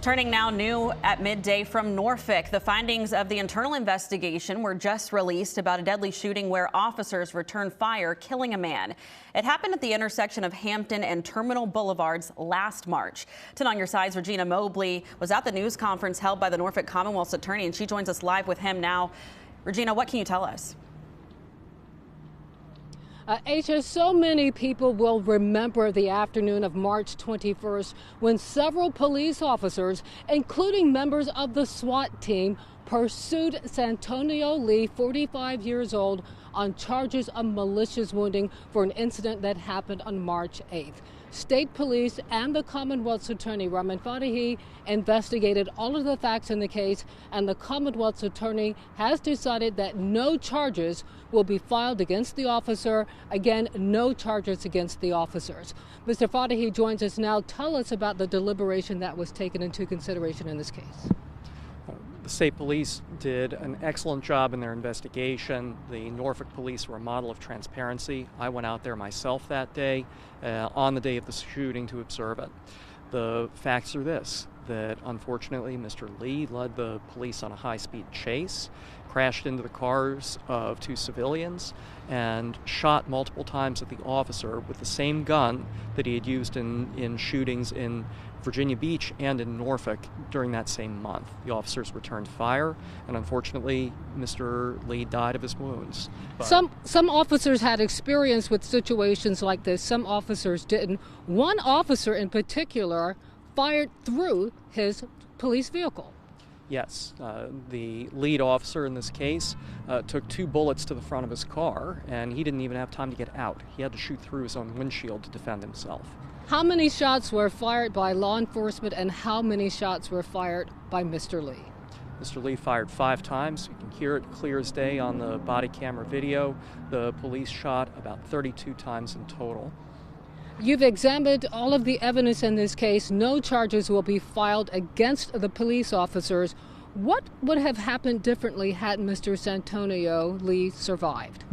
Turning now new at midday from Norfolk. The findings of the internal investigation were just released about a deadly shooting where officers returned fire, killing a man. It happened at the intersection of Hampton and Terminal Boulevards last March. 10 on your side's Regina Mobley was at the news conference held by the Norfolk Commonwealth Attorney, and she joins us live with him now. Regina, what can you tell us? Aisha, so many people will remember the afternoon of March 21st when several police officers, including members of the SWAT team, pursued Santonio Lee, 45 years old, on charges of malicious wounding for an incident that happened on March 8th. State Police and the Commonwealth's Attorney Ramin Fatehi investigated all of the facts in the case, and the Commonwealth's Attorney has decided that no charges will be filed against the officer. Again, no charges against the officers. Mr. Fatehi joins us now. Tell us about the deliberation that was taken into consideration in this case. The state police did an excellent job in their investigation. The Norfolk Police were a model of transparency. I went out there myself that day, on the day of the shooting, to observe it. The facts are this, that unfortunately Mr. Lee led the police on a high-speed chase, crashed into the cars of two civilians, and shot multiple times at the officer with the same gun that he had used in shootings in Virginia Beach and in Norfolk during that same month. The officers returned fire, and unfortunately Mr. Lee died of his wounds. Some officers had experience with situations like this. Some officers didn't. One officer in particular fired through his police vehicle. Yes, the lead officer in this case took 2 bullets to the front of his car, and he didn't even have time to get out. He had to shoot through his own windshield to defend himself. How many shots were fired by law enforcement, and how many shots were fired by Mr. Lee? Mr. Lee fired 5 times. You can hear it clear as day on the body camera video. The police shot about 32 times in total. You've examined all of the evidence in this case. No charges will be filed against the police officers. What would have happened differently had Mr. Santonio Lee survived?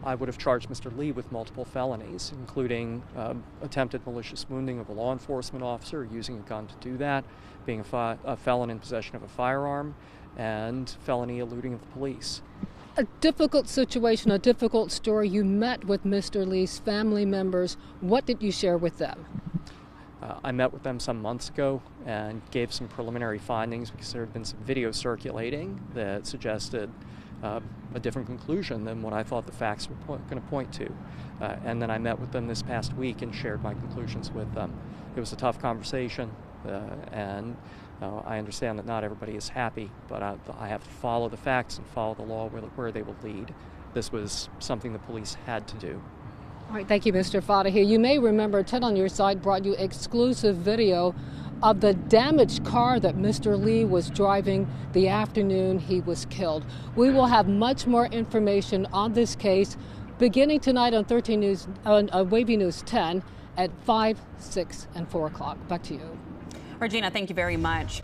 I would have charged Mr. Lee with multiple felonies, including attempted malicious wounding of a law enforcement officer, using a gun to do that, being a felon in possession of a firearm, and felony eluding of the police. A difficult situation, a difficult story. You met with Mr. Lee's family members. What did you share with them? I met with them some months ago and gave some preliminary findings because there had been some video circulating that suggested a different conclusion than what I thought the facts were going to point to. And then I met with them this past week and shared my conclusions with them. It was a tough conversation, and I understand that not everybody is happy, but I have to follow the facts and follow the law where they will lead. This was something the police had to do. All right, thank you, Mr. Fatehi. You may remember 10 on your side brought you exclusive video of the damaged car that Mr. Lee was driving the afternoon he was killed. We will have much more information on this case beginning tonight on 13 News, on Wavy News 10 at 5, 6, and 4 o'clock. Back to you. Regina, thank you very much.